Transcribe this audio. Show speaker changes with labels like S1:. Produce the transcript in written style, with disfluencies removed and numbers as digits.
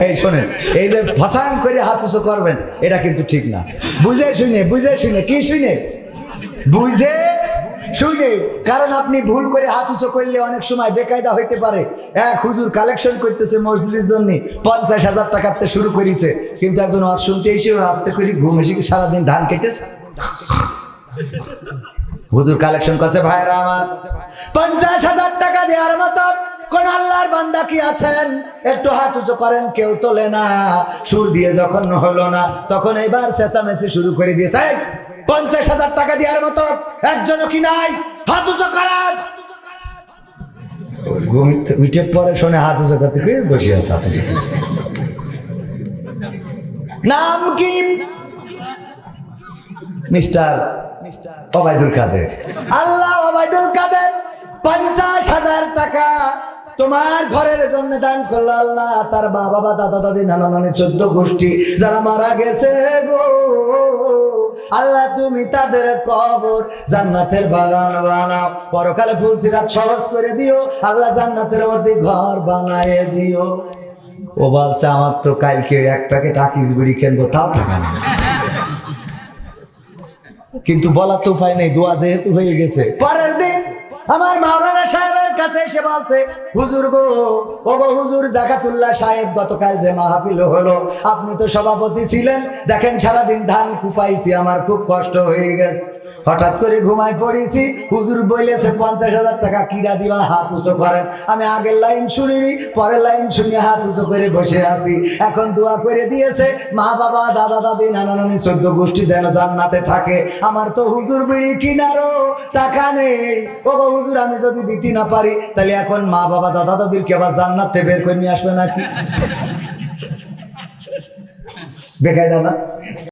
S1: এই শোনেন, এই যে ফসান করে হাত উঁচু করবেন এটা কিন্তু ঠিক না। বুঝে শুনে কি শুনে বুঝে শুনে, কারণ আপনি ভুল করে হাত উঁচু করলে অনেক সময় বেকায়দা হইতে পারে। এক হুজুর কালেকশন করতেছে মসজিদের জন্য 50,000 টাকাতে শুরু করেছে, কিন্তু একজন ওয়াজ শুনতে এসে আস্তে করে ঘুম এসে সারাদিন ধান কেটে হুজুর কালেকশন করছে। ভাইরা আমার, 50,000 টাকা দেওয়ার মতো কোন আল্লাহর বান্দা কি আছেন? একটু হাত উঁচু করেন, কেউ তোলে না। সুর দিয়ে যখন হলো না, তখন এবার চেঁচামেচি শুরু করে দিয়েছে। 50,000 টাকা দেওয়ার মতো একজনও কি নাই? হাত উঁচু করান। উঠে পরে শোনে হাত উঁচু করতে বসে আছে। হাত উঁচু নাম কি? মিস্টার ওবায়দুল কাদের। আল্লাহ ওবায়দুল কাদের 50,000 টাকা তোমার ঘরের জন্য দান করলো। আল্লাহ তার বাবা দাদা দাদি নানা নানি 14 গোষ্ঠী যারা মারা গেছে গো, আল্লাহ তুমি তাদের কবর জান্নাতের বাগান বানাও, পরকালে ফুলসিরাত সহজ করে দিও। আল্লাহ জান্নাতের মধ্যে ঘর বানায় দিও। ও বলছে আমার তো কালকে 1 প্যাকেট আকিস বিড়ি কিনবো, তাও টাকা নেই। কিন্তু বলার তো উপায় নেই, দোয়া যেহেতু হয়ে গেছে। পরের দিন আমার মাওলানা সাহেবের কাছে এসে বলছে, হুজুর গো, ও গো হুজুর জাকাতুল্লাহ সাহেব, গতকাল যে মাহফিল হলো আপনি তো সভাপতি ছিলেন, দেখেন সারাদিন ধান কুপাইছি, আমার খুব কষ্ট হয়ে গেছে, হঠাৎ করে ঘুমায় পড়েছি। হুজুর বলেছে 50,000 টাকা কিরা দিবা, হাত উঁচু করেন। আমি আগের লাইন শুনিনি, পরের লাইন শুনে হাত উঁচু করে বসে আছি। এখন দোয়া করে দিয়েছে মা বাবা দাদা দাদি নানা নানি 14 গোষ্ঠী যেন জান্নাতে থাকে। আমার তো হুজুর বিড়ি কিনারও টাকা নেই। ও গো হুজুর, আমি যদি দিতে না পারি তাহলে এখন মা বাবা দাদা দাদির কে আবার জান্নাতে বের করে নিয়ে আসবে নাকি? বেকায়দা না?